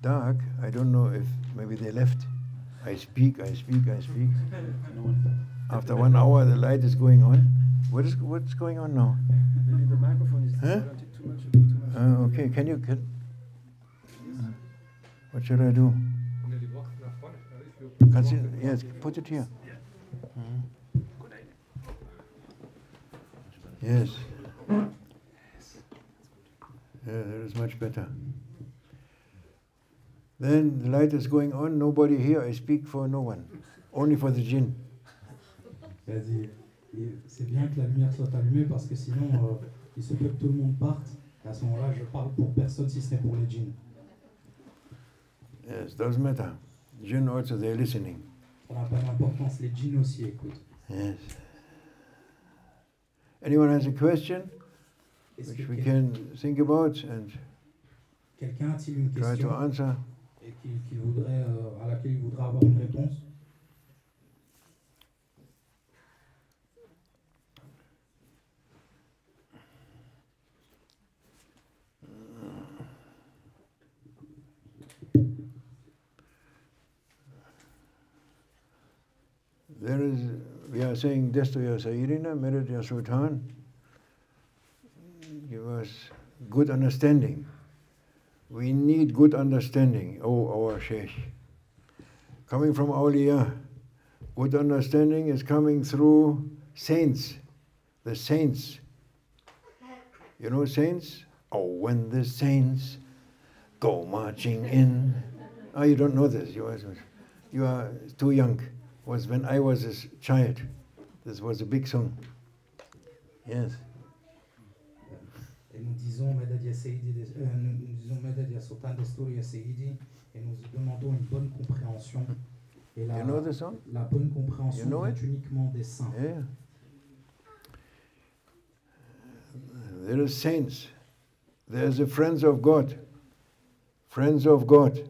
dark. I don't know if maybe they left. I speak. After 1 hour, the light is going on. What's going on now? Maybe the microphone is Huh? too much. Okay, what should I do? Yes, put it here. Yes. Yeah, that is much better. Then the light is going on, nobody here, I speak for no one, only for the jinn. Il a dit, c'est bien que la lumière soit allumée parce que sinon, il se peut que tout le monde parte. Et à ce moment-là, je parle pour personne si ce n'est pour les djinns. Yes, doesn't matter. Jinn also, they're listening. Ça n'a pas d'importance, les djinns aussi écoutent. Yes. Anyone has a question which we can think about and quelqu'un a-t-il une try to question answer? et à laquelle il voudrait avoir une réponse? We are saying Destu Ya Sayyidina, Merit Ya Sultan, give us good understanding. We need good understanding, our Sheikh. Coming from Awliya, good understanding is coming through saints, the saints. You know saints? Oh, when the saints go marching in. Oh, you don't know this, you are too young. Was when I was a child. This was a big song. Yes. Et nous disons Madad Ya Sayyidi, nous disons Madad Ya Sultan Destour Ya Sayyidi, et nous demandons une bonne compréhension. Et You know the song? La bonne compréhension You know vient it? uniquement des saints. Yeah. There are saints. There's the friends of God. Friends of God.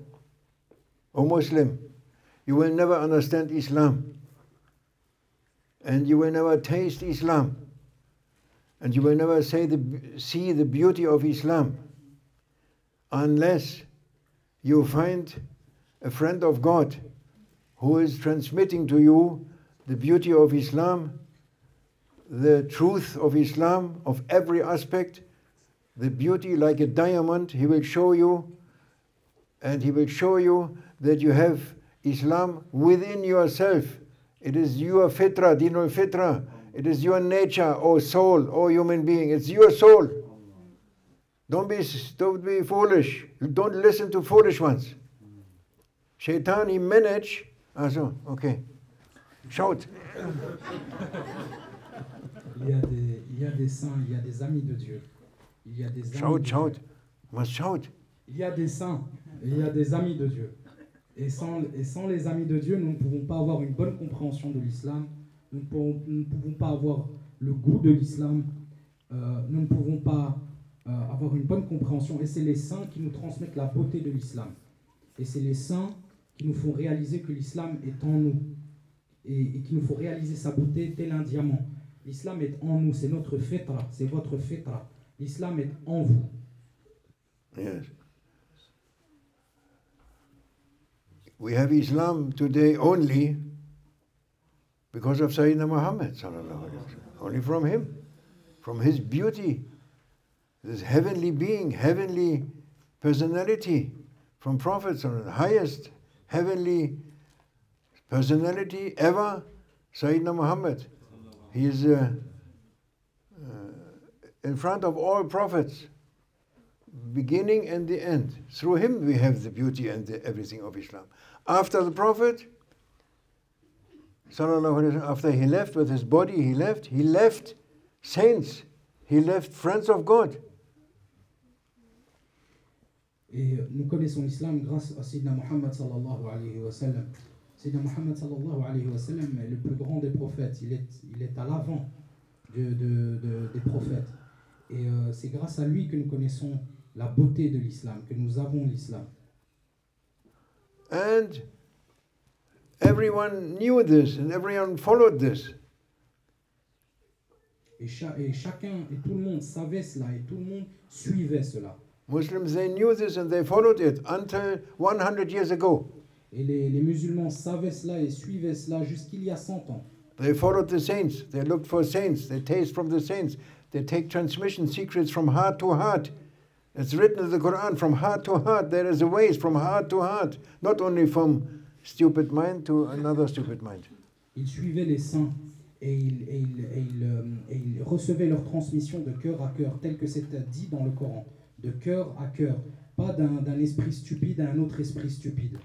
O Muslim, you will never understand Islam. And you will never taste Islam. And you will never see the beauty of Islam unless you find a friend of God who is transmitting to you the beauty of Islam, the truth of Islam, of every aspect, the beauty like a diamond. He will show you, and he will show you that you have Islam within yourself. It is your fitra, dinul fitra. It is your nature, O soul, O human being. It's your soul. Don't be foolish. Don't listen to foolish ones. Shaitan, he managed. So, okay. Shout. Il y a des saints, il y a des amis de Dieu. Il y a des amis Shout. Must shout. Il y a des saints et il y a des amis de Dieu. Et sans les amis de Dieu, nous ne pouvons pas avoir une bonne compréhension de l'islam. Nous ne pouvons pas avoir le goût de l'islam. Nous ne pouvons pas avoir une bonne compréhension. Et c'est les saints qui nous transmettent la beauté de l'islam. Et c'est les saints qui nous font réaliser que l'islam est en nous. Et qui nous font réaliser sa beauté tel un diamant. L'islam est en nous, c'est notre fitra, c'est votre fitra. L'islam est en vous. Yes. We have Islam today only because of Sayyidina Muhammad sallallahu alaihi wasallam. Only from him, from his beauty, this heavenly being, heavenly personality, from Prophet sallallahu alaihi wasallam, the highest heavenly personality ever, Sayyidina Muhammad. He is in front of all prophets, beginning and the end. Through him we have the beauty and everything of Islam. After the Prophet, sallallahu alaihi wasallam, after he left with his body, he left saints, he left friends of God. Et nous connaissons l'islam grâce à Sayyidina Muhammad sallallahu alayhi wa sallam. Sayyidina Muhammad sallallahu alayhi wa sallam est le plus grand des prophètes. Il est à l'avant des prophètes. Et c'est grâce à lui que nous connaissons la beauté de l'islam, que nous avons l'islam. And everyone knew this and everyone followed this. Et chacun et tout le monde savait cela et tout le monde suivait cela. Muslims, they knew this and they followed it until 100 years ago. Et les musulmans savaient cela et suivaient cela jusqu'il y a 100 ans. They followed the saints. They looked for saints. They taste from the saints. They take transmission secrets from heart to heart. It's written in the Quran, from heart to heart. There is a ways from heart to heart, not only from stupid mind to another stupid mind. Ils suivaient les saints et ils recevaient leur transmission de cœur à cœur, tel que c'est dit dans le Coran, de cœur à cœur, pas d'un esprit stupide à un autre esprit stupide.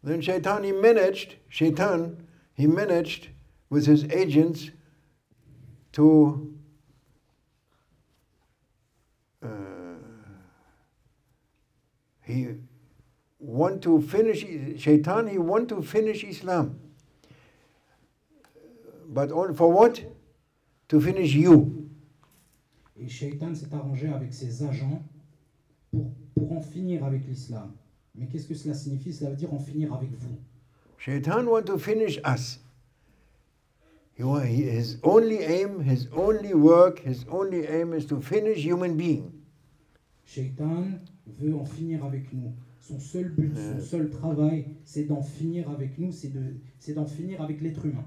Then Shaitan, he managed with his agents to he want to finish Islam. But for what? To finish you. Et Shaitan s'est arrangé avec ses agents pour en finir avec l'islam. Mais qu'est-ce que cela signifie? Cela veut dire en finir avec vous. Shaitan want to finish us. His only aim, his only work, his only aim is to finish human being. Shaitan veut en finir avec nous. Son seul but, son seul travail, c'est d'en finir avec nous, c'est d'en finir avec l'être humain.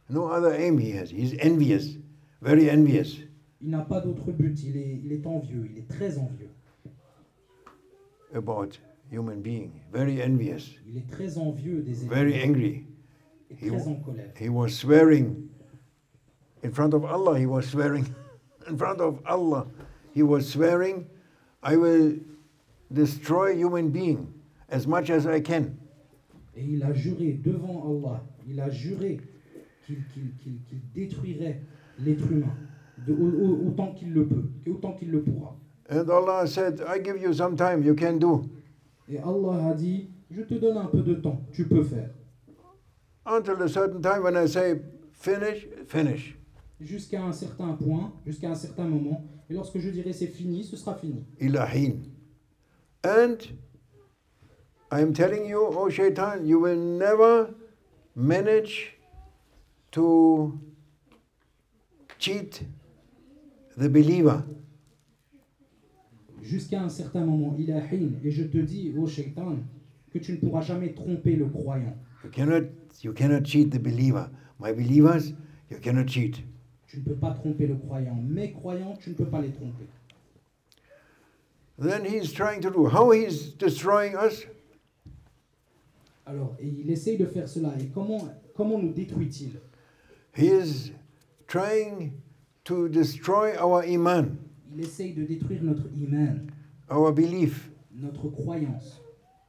No other aim he has. He's envious, very envious. Il n'a pas d'autre but, il est envieux, il est très envieux. About human being, very envious, Il est très envieux des êtres very humains angry. et très en colère. He was swearing in front of Allah. He was swearing in front of Allah. He was swearing, I will destroy human being as much as I can. Et il a juré devant Allah, il a juré qu'il détruirait l'être humain autant qu'il le peut, autant qu'il le pourra. And Allah said, I give you some time, you can do. Et Allah a dit, je te donne un peu de temps, tu peux faire. Until a certain time when I say finish, finish. Jusqu'à un certain point, jusqu'à un certain moment, et lorsque je dirai c'est fini, ce sera fini. Ilahin. And I am telling you, oh Shaitan, you will never manage to cheat the believer. Jusqu'à un certain moment, il a hin, et je te dis, ô Shaitan, que tu ne pourras jamais tromper le croyant. You cannot cheat the believer. My believers, you cannot cheat. Tu ne peux pas tromper le croyant. Mes croyants, tu ne peux pas les tromper. Then he's trying to do. How he's destroying us? Alors, et il essaye de faire cela. Et comment nous détruit-il? He is trying to destroy our iman, Il essaye de détruire notre iman, our belief. notre croyance.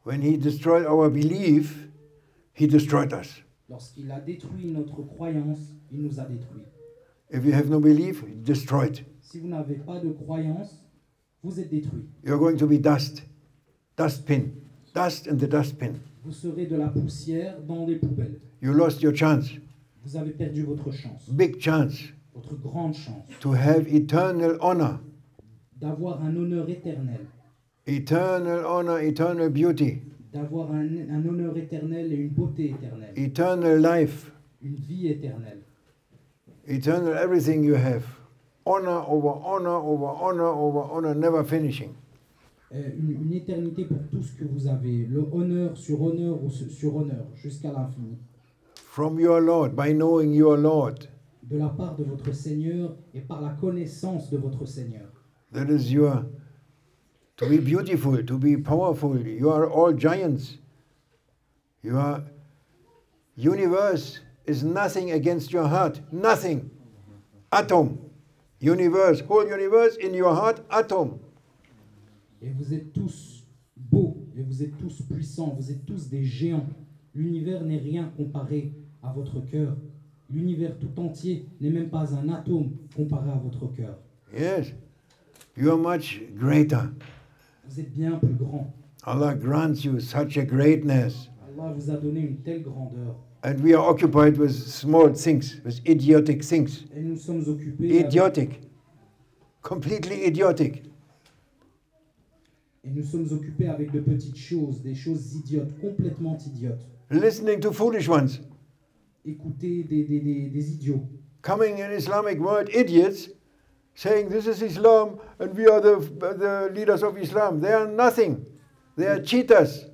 When he destroyed our belief, he destroyed us. Lorsqu'il a détruit notre croyance, il nous a détruits. If you have no belief, destroyed. Si vous n'avez pas de croyance, vous êtes détruits. You're going to be dust, dustbin, dust in the dustbin. Vous serez de la poussière dans les poubelles. You lost your chance, Vous avez perdu votre chance, big chance, votre grande chance, to have eternal honor, d'avoir un honneur éternel, eternal honor, eternal beauty, d'avoir un honneur éternel et une beauté éternelle, eternal life, une vie éternelle, eternal everything you have. Honor over honor over honor over honor, never finishing. une éternité pour tout ce que vous avez, le honneur sur honneur ou sur honneur, jusqu'à l'infini. From your Lord, by knowing your Lord. De la part de votre Seigneur et par la connaissance de votre Seigneur. That is your, to be beautiful, to be powerful. You are all giants. Your universe is nothing against your heart. Nothing. Atom. Universe, whole universe in your heart, atom. Et vous êtes tous beaux, et vous êtes tous puissants, vous êtes tous des géants. L'univers n'est rien comparé à votre cœur. L'univers tout entier n'est même pas un atome comparé à votre cœur. Yes. You are much greater. Vous êtes bien plus grand. Allah grants you such a greatness. Allah vous a donné une telle grandeur. And we are occupied with small things, with idiotic things. Et nous sommes occupés Idiotic. Completely idiotic. Et nous sommes occupés avec de petites choses, des choses idiotes, complètement idiotes. Listening to foolish ones. Écouter des idiots. Coming in Islamic world, idiots, saying this is Islam and we are the leaders of Islam. They are nothing. They are cheaters.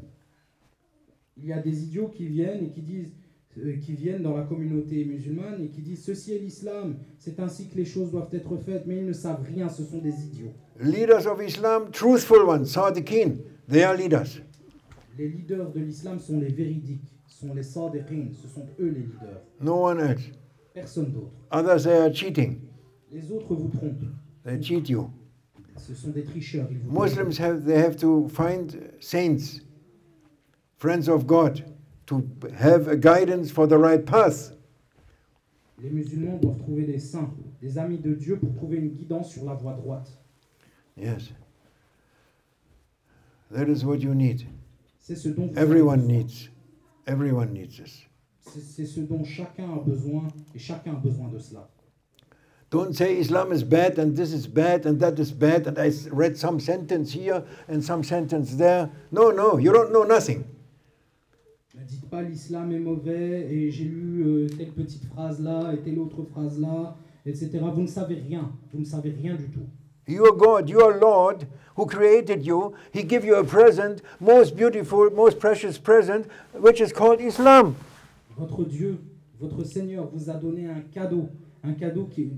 Il y a des idiots qui viennent et qui disent, qui viennent dans la communauté musulmane et qui disent ceci est l'islam, c'est ainsi que les choses doivent être faites, mais ils ne savent rien, ce sont des idiots. Leaders of Islam, truthful ones, Sadiqeen, they are leaders. Les leaders de l'islam sont les véridiques, sont les sadiqin, ce sont eux les leaders, No one else. personne d'autre. Others, they are cheating. Les autres vous trompent, They cheat you. ce sont des tricheurs. Ils vous Muslims have to find saints, friends of God, to have a guidance for the right path. Les musulmans doivent trouver des saints, des amis de Dieu pour trouver une guidance sur la voie droite. Yes. That is what you need. C'est ce dont vous Everyone avez besoin. needs. Everyone needs this. C'est ce dont chacun a besoin et chacun a besoin de cela. Don't say Islam is bad and this is bad and that is bad and I read some sentence here and some sentence there. No, no, you don't know nothing. Ne dites pas l'islam est mauvais et j'ai lu telle petite phrase là et telle autre phrase là, etc. Vous ne savez rien. Vous ne savez rien du tout. Your God, your Lord, who created you, He gave you a present, most beautiful, most precious present, which is called Islam. Votre Dieu, votre Seigneur vous a donné un cadeau qui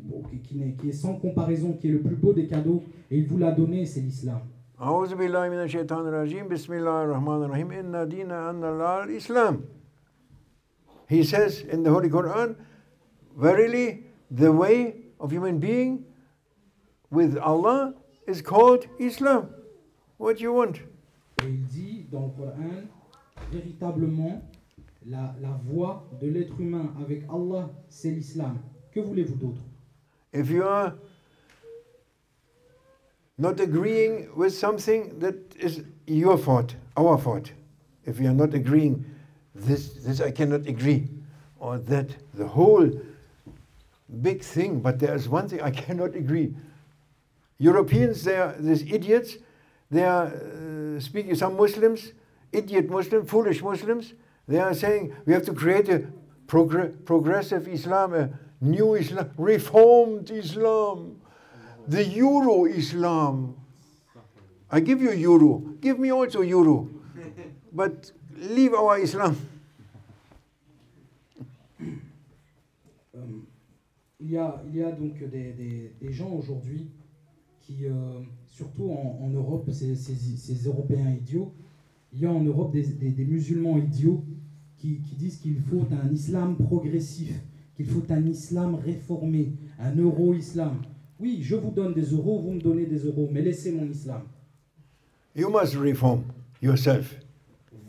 est sans comparaison, qui est le plus beau des cadeaux, et il vous l'a donné, c'est l'islam. أعوذ بالله من الشيطان الرجيم بسم الله الرحمن الرحيم إن دين عند الله الإسلام. He says in the Holy Quran, verily the way of human being with Allah is called Islam. What do you want? Et il dit dans le Coran, véritablement, la voie de l'être humain avec Allah, c'est l'islam. Que voulez-vous d'autre? If you are not agreeing with something, that is your fault, our fault. If you are not agreeing, this I cannot agree, or that the whole big thing, but there is one thing I cannot agree. Europeans, they are these idiots, they are speaking, some Muslims, idiot Muslims, foolish Muslims, they are saying we have to create a progressive Islam, a new Islam, reformed Islam, the Euro Islam. I give you Euro, give me also Euro, but leave our Islam. Il y a donc des gens aujourd'hui qui, surtout en Europe, ces Européens idiots, il y a en Europe des musulmans idiots qui disent qu'il faut un islam progressif, qu'il faut un islam réformé, un euro-islam. Oui, je vous donne des euros, vous me donnez des euros, mais laissez mon islam. You must reform yourself.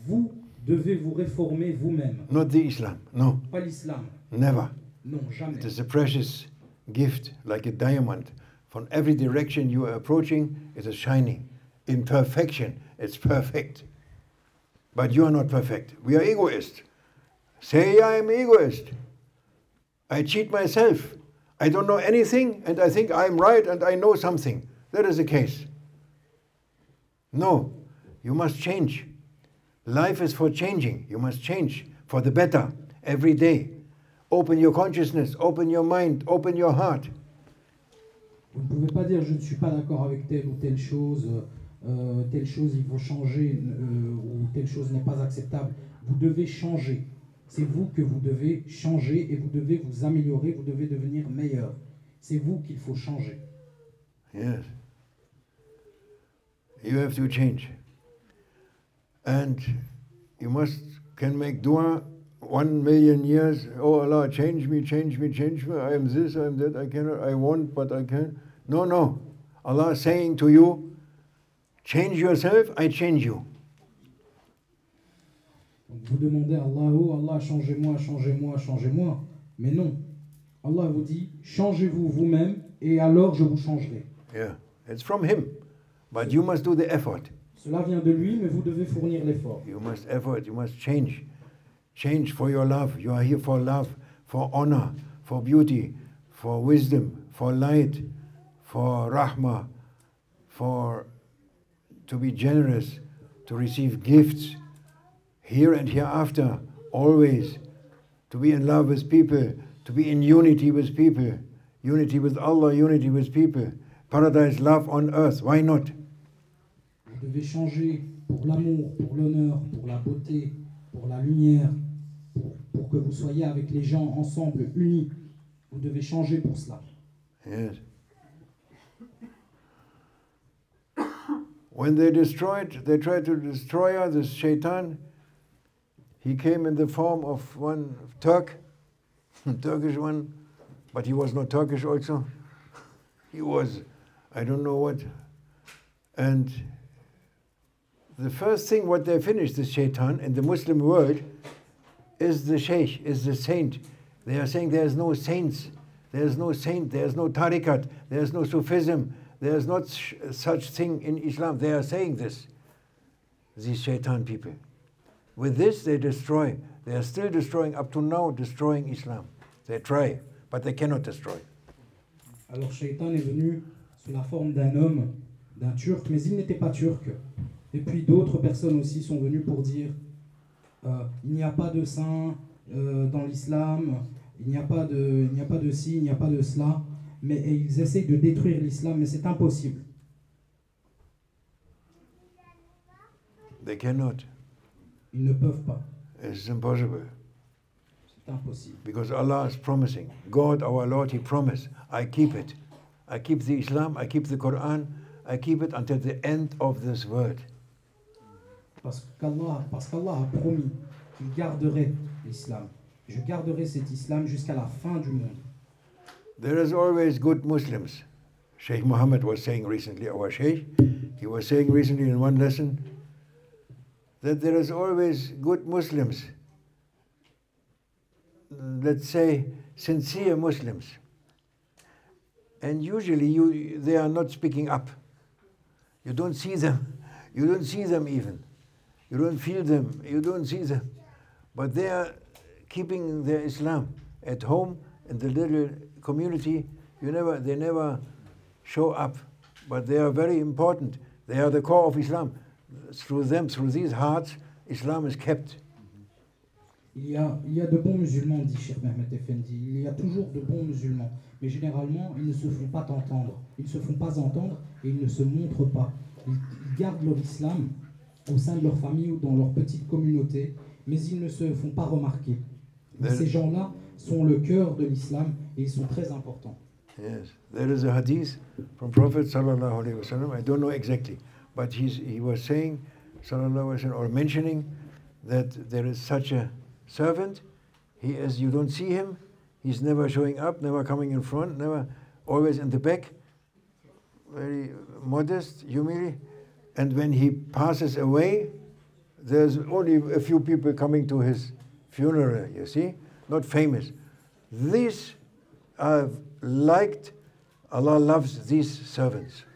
Vous devez vous réformer vous-même. Not the Islam, no, Pas l'islam. never. Non, jamais. It is a precious gift, like a diamond. From every direction you are approaching, it is shining. In perfection, it's perfect. But you are not perfect. We are egoists. Say I am egoist. I cheat myself. I don't know anything and I think I'm right and I know something. That is the case. No, you must change. Life is for changing. You must change for the better every day. Open your consciousness, open your mind, open your heart. Vous ne pouvez pas dire je ne suis pas d'accord avec telle ou telle chose il faut changer ou telle chose n'est pas acceptable. Vous devez changer. C'est vous que vous devez changer et vous devez vous améliorer, vous devez devenir meilleur. C'est vous qu'il faut changer. Yes. You have to change. And you can make dua 1 million years. Oh Allah, change me, change me, change me. I am this, I am that, I cannot, I want, but I can't. No, no. Allah is saying to you, change yourself, I change you. Donc vous demandez à Allah, oh Allah, changez-moi, changez-moi, changez-moi. Mais non. Allah vous dit, changez-vous vous-même et alors je vous changerai. Yeah, it's from Him. But you must do the effort. Cela vient de lui, mais vous devez fournir l'effort. You must effort, you must change. Change for your love. You are here for love, for honor, for beauty, for wisdom, for light, for rahmah, to be generous, to receive gifts, here and hereafter, always, to be in love with people, to be in unity with people. unity with Allah, unity with people, paradise, love on earth. Why not? Vous devez changer pour l'amour, pour l'honneur, pour la beauté, pour la lumière, pour que vous soyez avec les gens ensemble, unis. Vous devez changer pour cela. Yes. When they tried to destroy her, this shaitan, he came in the form of one Turk, Turkish one, but he was not Turkish also. He was, I don't know what. And the first thing what they finished, the shaitan, in the Muslim world, is the sheikh, is the saint. They are saying there is no saints, there is no saint, there is no tariqat, there is no Sufism, there is not such thing in Islam. They are saying this, these shaitan people. With this they destroy. They are still destroying, up to now, destroying Islam. They try, but they cannot destroy. Alors Shaitan est venu sous la forme d'un homme, d'un turc, mais il n'était pas turc. Et puis d'autres personnes aussi sont venues pour dire il n'y a pas de saint dans l'islam, il n'y a pas de ci, il n'y a pas de cela. Mais et ils essayent de détruire l'islam, mais c'est impossible. They cannot. Ils ne peuvent pas. It's impossible. C'est impossible. Because Allah is promising. God, our Lord, He promised. I keep it. I keep the Islam, I keep the Quran, I keep it until the end of this world. Parce qu'Allah a promis qu'il garderait l'islam. Je garderai cet islam jusqu'à la fin du monde. There is always good Muslims. Sheikh Muhammad was saying recently, our Sheikh, he was saying recently in one lesson, that there is always good Muslims, let's say sincere Muslims. And usually they are not speaking up. You don't see them. You don't see them even. You don't feel them. You don't see them. But they are keeping their Islam at home in the little community. They never show up. But they are very important. They are the core of Islam. Through them, through these hearts, Islam is kept. Il y a de bons musulmans, dit Cheikh Mehmet Effendi. Il y a toujours de bons musulmans. Mais généralement, ils ne se font pas entendre. Ils ne se font pas entendre et ils ne se montrent pas. Ils gardent leur islam au sein de leur famille ou dans leur petite communauté, mais ils ne se font pas remarquer. Mais ces gens-là sont le cœur de l'islam et ils sont très importants. Yes, there is a hadith from Prophet sallallahu alaihi wasallam. I don't know exactly, but he was saying, sallallahu alaihi wasallam, or mentioning that there is such a servant. He is, you don't see him. He's never showing up, never coming in front, never, always in the back. Very modest, humility. And when he passes away, there's only a few people coming to his funeral, you see, not famous. These are liked, Allah loves these servants.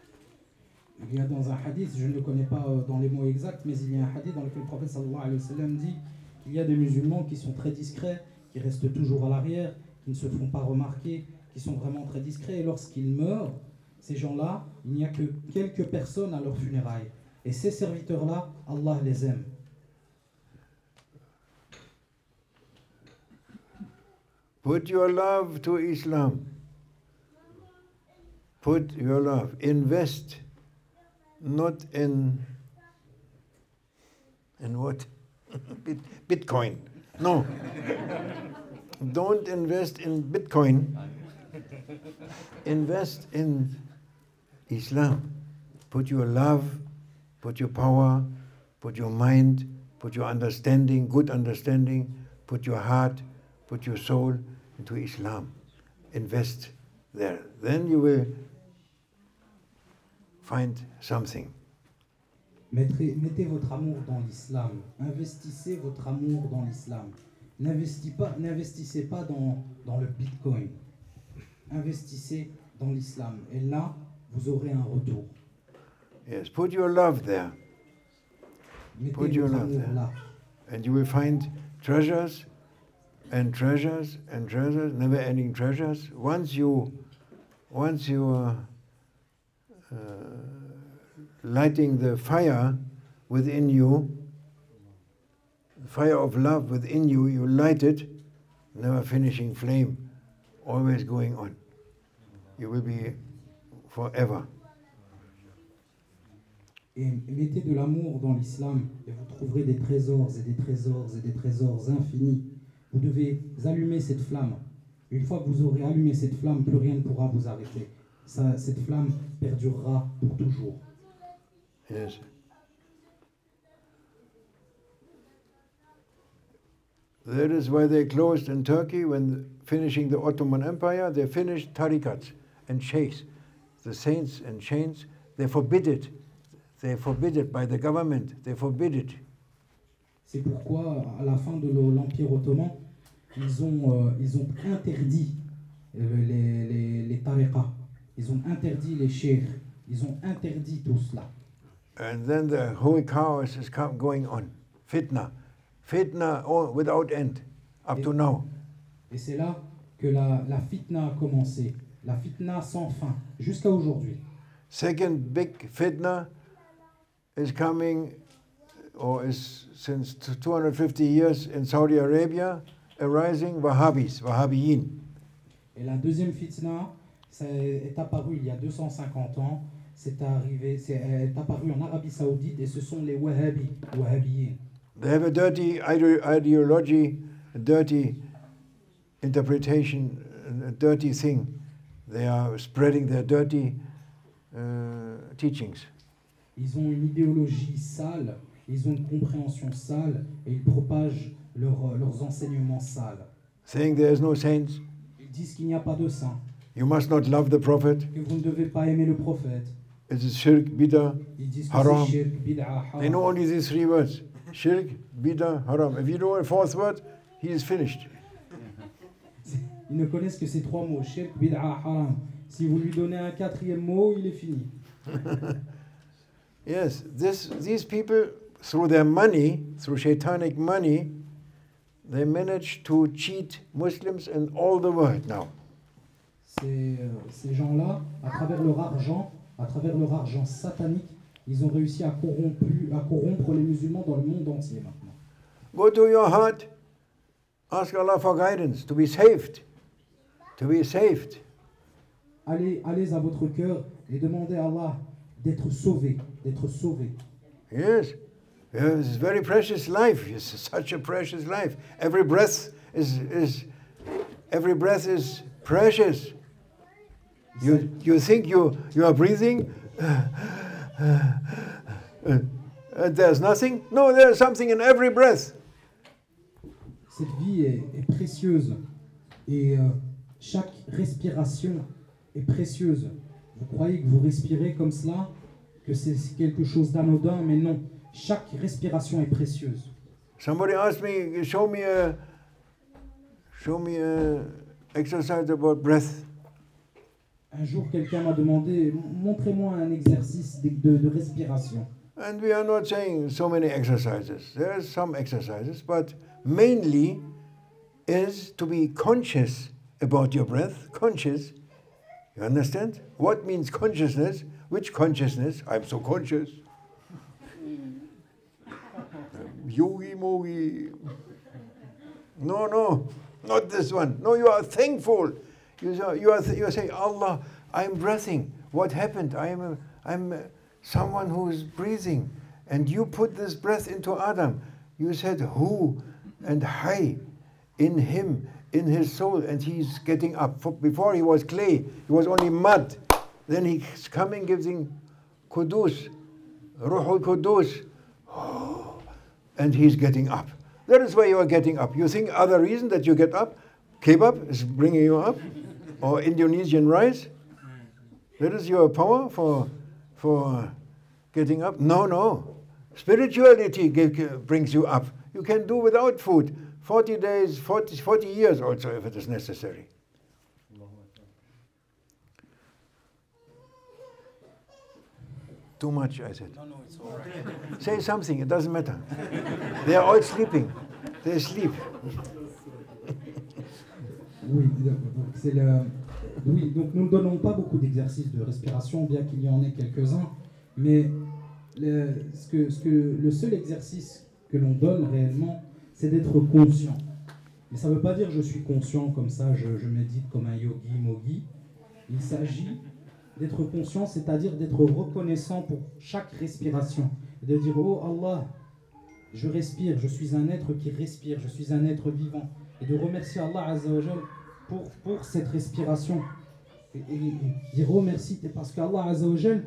Il y a dans un hadith, je ne le connais pas dans les mots exacts, mais il y a un hadith dans lequel le prophète sallallahu alayhi wa sallam dit qu'il y a des musulmans qui sont très discrets, qui restent toujours à l'arrière, qui ne se font pas remarquer, qui sont vraiment très discrets, et lorsqu'ils meurent, ces gens-là, il n'y a que quelques personnes à leur funérailles. Et ces serviteurs-là, Allah les aime. Put your love to Islam. Put your love. Invest not in what? Bitcoin. No. Don't invest in Bitcoin. Invest in Islam. Put your love, put your power, put your mind, put your understanding, good understanding, put your heart, put your soul into Islam. Invest there. Then you will find something. Mettez votre amour dans l'islam. Investissez votre amour dans l'islam. N'investissez pas dans le bitcoin. Investissez dans l'islam. Et là, vous aurez un retour. Yes, put your love there. Mettez Put your votre love amour there. là. And you will find treasures and treasures and treasures, never-ending treasures. Once you lighting the fire within you, the fire of love within you, you light it, never finishing flame, always going on. you will be forever. Et mettez de l'amour dans l'islam et vous trouverez des trésors et des trésors et des trésors infinis. Vous devez allumer cette flamme. Une fois que vous aurez allumé cette flamme, plus rien ne pourra vous arrêter. Cette flamme perdurera pour toujours. Yes. That is why they closed in Turkey when finishing the Ottoman Empire. They finished tarikats and sheikhs, the saints and chains. They forbid it. They forbid it by the government. They forbid it. C'est pourquoi, à la fin de l'Empire ottoman, ils ont interdit les tariqas. Ils ont interdit les cheikhs. Ils ont interdit tout cela. And then the whole chaos is going on. Fitna. Fitna without end, up to now. Et c'est là que la fitna a commencé. La fitna sans fin, jusqu'à aujourd'hui. Second big fitna is coming, or is since 250 years in Saudi Arabia, arising Wahhabiyin. Et la deuxième fitna est apparue il y a 250 ans. C'est apparu en Arabie Saoudite et ce sont les Wahhabiyin. They have a dirty ideology, a dirty interpretation, a dirty thing. They are spreading their dirty teachings. Ils ont une idéologie sale, ils ont une compréhension sale et ils propagent leurs enseignements sales. Saying there is no saints. Ils disent qu'il n'y a pas de saints, You must not love the prophet. que vous ne devez pas aimer le prophète. It is shirk, bid'ah, Ils disent que haram. c'est shirk, bid'a, They know haram. only these three words. Shirk, bid'ah, haram. If you know a fourth word, he is finished. Ils ne connaissent que ces trois mots, shirk, bid'a, haram. Si vous lui donnez un quatrième mot, il est fini. Yes, these people, through their money, through shaitanic money, they manage to cheat Muslims in all the world now. Ces gens-là, à travers leur argent satanique, ils ont réussi à corrompre les musulmans dans le monde entier maintenant. Go to your heart, ask Allah for guidance, to be saved. To be saved. Allez à votre cœur et demandez à Allah d'être sauvé, d'être sauvé. Yes. It's a very precious life. It's such a precious life. Every breath is precious. You think you are breathing? There's nothing? No, there's something in every breath. Cette vie est précieuse et chaque respiration est précieuse. Vous croyez que vous respirez comme cela, que c'est quelque chose d'anodin, mais non. Chaque respiration est précieuse. Somebody asked me, show me a exercise about breath. Un jour, quelqu'un m'a demandé, montrez-moi un exercice de respiration. And we are not saying so many exercises. There are some exercises, but mainly is to be conscious about your breath. Conscious. You understand? What means consciousness? Which consciousness? I'm so conscious. Yogi Mogi. No, not this one. No, you are thankful. You are saying, Allah, I'm breathing. What happened? I'm someone who is breathing. And you put this breath into Adam. You said Hu and Hay in him, in his soul, and he's getting up. Before he was clay, he was only mud. Then he's coming, giving Kudus, Ruhul Kudus, and he's getting up. That is why you are getting up. You think other reason that you get up? Kebab is bringing you up, or Indonesian rice. That is your power for getting up. No. Spirituality brings you up. You can do without food. 40 days, 40 years also, if it is necessary. Too much, I said. No, it's all right. Say something, it doesn't matter. They are all sleeping. They sleep. Donc nous ne donnons pas beaucoup d'exercices de respiration, bien qu'il y en ait quelques-uns, mais le seul exercice que l'on donne réellement, c'est d'être conscient. Mais ça ne veut pas dire je suis conscient comme ça, je médite comme un yogi, mogi, Il s'agit d'être conscient, c'est-à-dire d'être reconnaissant pour chaque respiration. De dire, oh Allah, je respire, je suis un être qui respire, je suis un être vivant. Et de remercier Allah Azza wa Jal pour cette respiration. Et dire remercie, parce qu'Allah Azza wa Jal,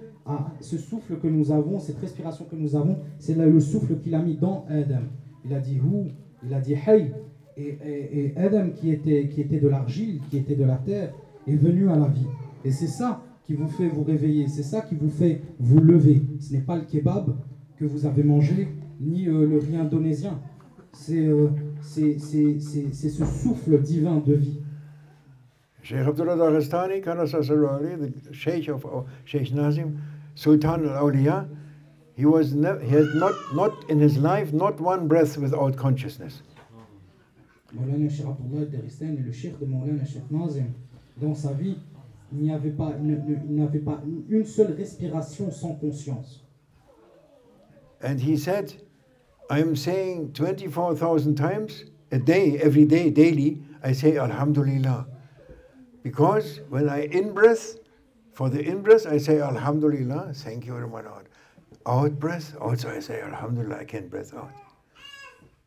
ce souffle que nous avons, cette respiration que nous avons, c'est le souffle qu'il a mis dans Adam. Il a dit Hu, il a dit Hay. Et Adam qui était de l'argile, qui était de la terre, est venu à la vie. Et c'est ça qui vous fait vous réveiller, c'est ça qui vous fait vous lever. Ce n'est pas le kebab que vous avez mangé, ni le riz indonésien. C'est ce souffle divin de vie. Sheikh Abdullah Daghestani, the Sheikh of Sheikh Nazim, Sultan al-Awliya, he had not in his life not one breath without consciousness. Maulana Sheikh Abdullah Daghestani, le Sheikh de Maulana Sheikh Nazim, dans sa vie, il n'avait pas une seule respiration sans conscience. And he said, I am saying 24,000 times a day, every day, daily, I say Alhamdulillah. Because when I in-breath, for the in-breath, I say Alhamdulillah, thank you, my Lord. Out-breath, also I say Alhamdulillah, I can breath out.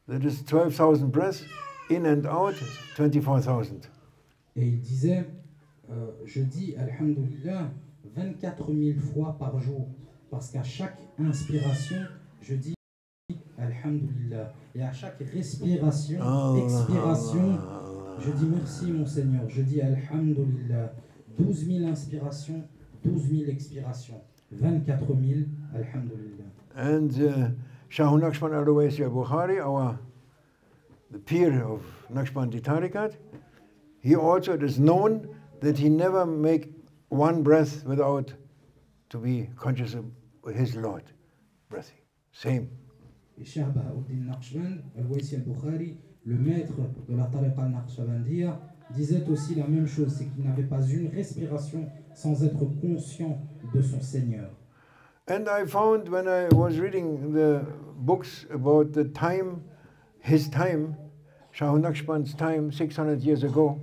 That is 12,000 breaths, in and out, 24,000. Et il disait, je dis Alhamdulillah 24 000 fois par jour, parce qu'à chaque inspiration, je dis Alhamdulillah. Et à chaque respiration, expiration, je dis merci mon Seigneur. Je dis Alhamdulillah. 12 000 inspirations, 12 000 expirations. 24 000 Alhamdulillah. And Shah Naqshband al-Uwaisi al-Bukhari, the peer of Naqshbandi Tariqat, he also, it is known that he never make one breath without to be conscious of his Lord breathing. Same. Et Cheikh Bahauddin Naqshband, al-Uwaisi al-Bukhari, le maître de la Tariqa al-Naqshbandiya, disait aussi la même chose, c'est qu'il n'avait pas une respiration sans être conscient de son Seigneur. And I found when I was reading the books about the time, his time, Shah Naqshband's time, 600 years ago,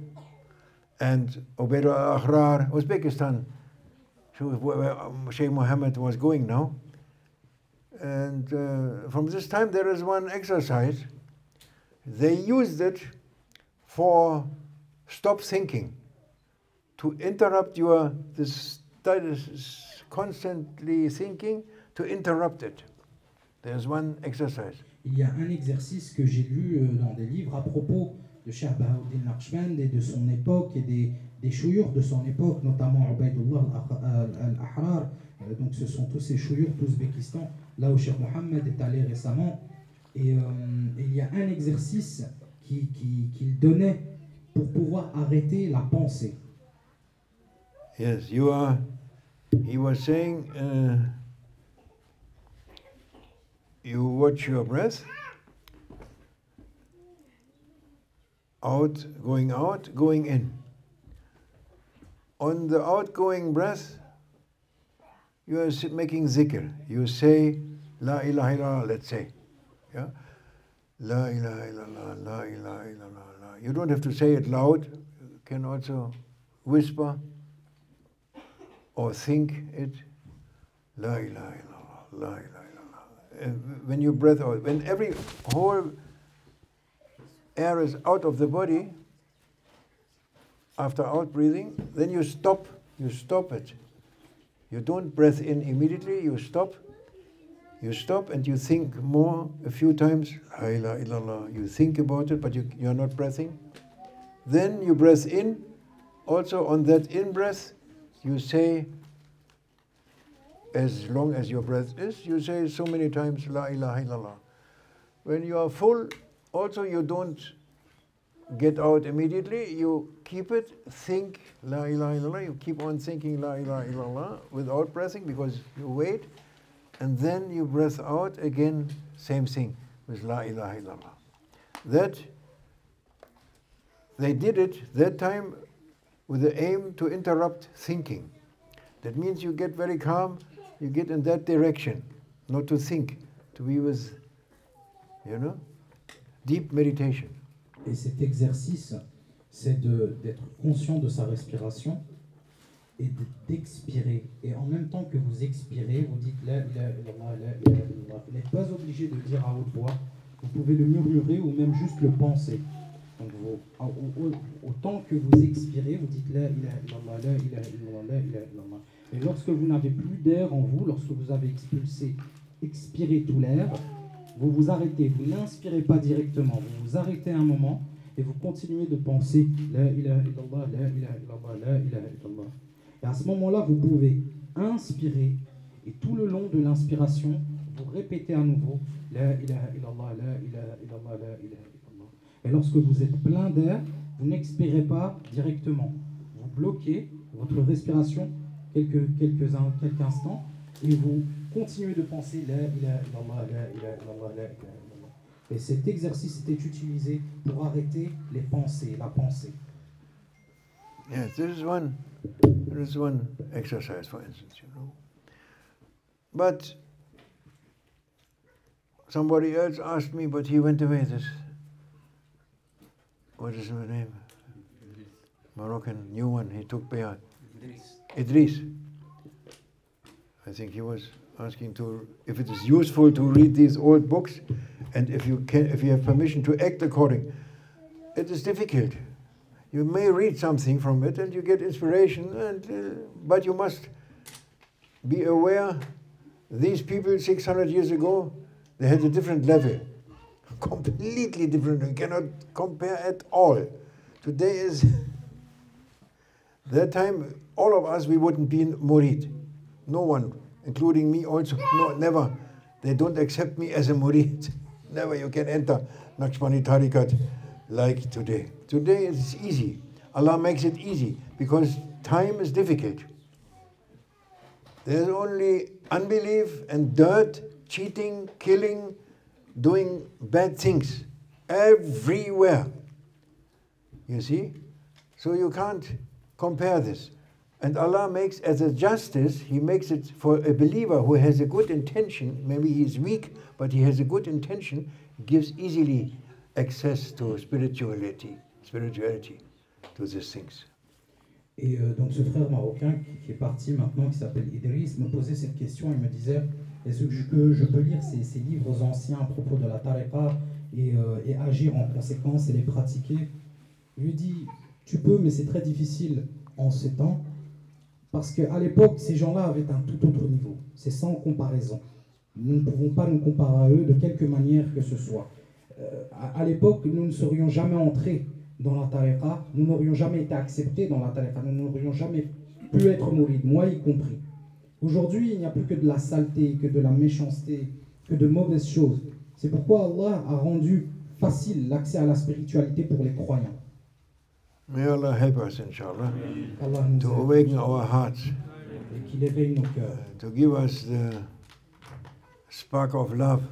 and Ubaid al-Ahrar, Uzbekistan, where Shaykh Mohammed was going now. And from this time there is one exercise. They used it for stop thinking, to interrupt this constantly thinking, to interrupt it. There's one exercise. Il y a un exercice que j'ai lu dans des livres à propos de Cheikh Bahauddin Naqshband et de son époque et des chouyours de son époque, notamment Ubaidullah al-Ahrar. Donc ce sont tous ces chouyours d'Ouzbékistan, là où Cheikh Mohammed est allé récemment. Et il y a un exercice qu'il donnait pour pouvoir arrêter la pensée. Yes, he was saying, you watch your breath, out, going in. On the outgoing breath, you are making zikr. You say, La ilaha illallah, let's say. Yeah? La ilaha illallah, la ilaha illallah, la. You don't have to say it loud. You can also whisper or think it. La ilaha illallah, la ilaha illallah. When you breathe out, when every whole air is out of the body, after out breathing, then you stop it. You don't breathe in immediately, you stop and you think more a few times, La ilaha illallah. You think about it, but you're not breathing. Then you breathe in. Also on that in-breath, you say, as long as your breath is, you say so many times, La ilaha illallah. When you are full, also you don't get out immediately, you keep it, think La ilaha illallah, you keep on thinking La ilaha illallah without breathing because you wait, and then you breath out again, same thing with La ilaha illallah. That, they did it that time with the aim to interrupt thinking. That means you get very calm, you get in that direction, not to think, to be with, deep meditation. Et cet exercice, c'est d'être conscient de sa respiration et d'expirer. Et en même temps que vous expirez, vous dites la ilaha illallah, la ilaha illallah. Vous n'êtes pas obligé de dire à haute voix, vous pouvez le murmurer ou même juste le penser. Donc autant que vous expirez, vous dites la ilaha illallah, la ilaha illallah, la ilaha illallah. Et lorsque vous n'avez plus d'air en vous, lorsque vous avez expiré tout l'air, vous vous arrêtez, vous n'inspirez pas directement, vous vous arrêtez un moment et vous continuez de penser la ilaha illallah, la ilaha illallah, la ilaha illallah. Et à ce moment-là, vous pouvez inspirer et tout le long de l'inspiration, vous répétez à nouveau la ilaha illallah, la ilaha illallah, la ilaha illallah. Et lorsque vous êtes plein d'air, vous n'expirez pas directement. Vous bloquez votre respiration quelques instants et vous continuez de penser la ilaha illallah, la ilaha illallah, la ilaha illallah. Et cet exercice était utilisé pour arrêter les pensées, la pensée. Yes, there is one exercise, for instance, you know. But somebody else asked me, but he went away. What is his name? Moroccan, new one. He took bayat. Idris. I think he was asking if it is useful to read these old books, and if you have permission to act according. It is difficult. You may read something from it, and you get inspiration, but you must be aware. These people 600 years ago, they had a different level, completely different. You cannot compare at all. Today is that time. All of us, we wouldn't be murid. No one, including me also. No, never. They don't accept me as a murid. Never. You can enter Naqshbandi Tariqat like today. Today it's easy. Allah makes it easy because time is difficult. There's only unbelief and dirt, cheating, killing, doing bad things everywhere. You see? So you can't compare this. And Allah makes, as a justice, He makes it for a believer who has a good intention. Maybe he is weak, but he has a good intention. Gives easily access to spirituality, to these things. Et donc ce frère marocain qui est parti maintenant, qui s'appelle Idriss, me posait cette question. Il me disait, est-ce que je peux lire ces livres anciens à propos de la tariqa et agir en conséquence et les pratiquer? Je lui dis, tu peux, mais c'est très difficile en ces temps, parce qu'à l'époque, ces gens-là avaient un tout autre niveau. C'est sans comparaison. Nous ne pouvons pas nous comparer à eux de quelque manière que ce soit. À l'époque, nous ne serions jamais entrés dans la tariqa, nous n'aurions jamais été acceptés dans la tariqa, nous n'aurions jamais pu être mourides, moi y compris. Aujourd'hui, il n'y a plus que de la saleté, que de la méchanceté, que de mauvaises choses. C'est pourquoi Allah a rendu facile l'accès à la spiritualité pour les croyants. May Allah help us, inshallah, Allah nous to aide, awaken our hearts, et qu'il éveille nos cœurs, to give us the spark of love,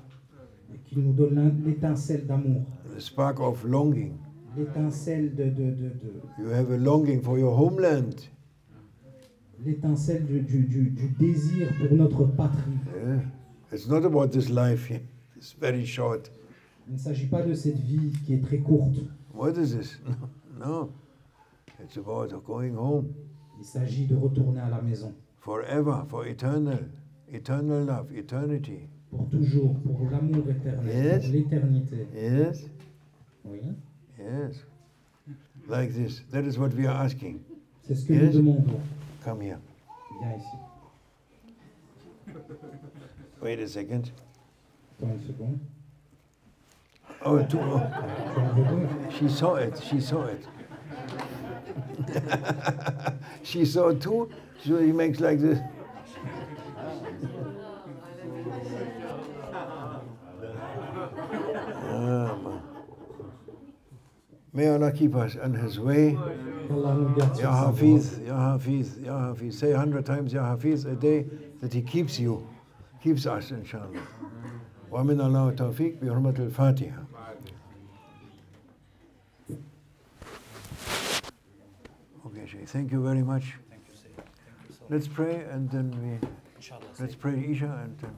et qu'il nous donne l'étincelle d'amour, the spark of longing. l'étincelle You have a longing for your homeland. l'étincelle du désir pour notre patrie. Yeah. It's not about this life. It's very short. Il ne s'agit pas de cette vie qui est très courte. What is this? No. It's about going home. Il s'agit de retourner à la maison. Forever, for eternal. Eternal love, eternity. Pour toujours, pour l'amour éternel, Yes. pour l'éternité. Yes? Oui, Yes. Like this. That is what we are asking. c'est ce que Yes. nous demandons. Come here. Viens ici. Wait a second. Attends une seconde. Oh, Tu en veux deux? she saw it. She saw it. She saw too, so he makes like this. May Allah keep us on His way. Allah nous garde sur Ya sa voie. Hafiz, Ya Hafiz, Ya Hafiz. Say 100 times Ya Hafiz a day that He keeps you, keeps us, inshallah. Wa min Allah tawfiq bi hurmat al-Fatiha. Okay, Shaykh, thank you very much. Thank you, Sayyid. Thank you so much. Let's pray and then Inshallah, let's Sayyid. pray Isha and then.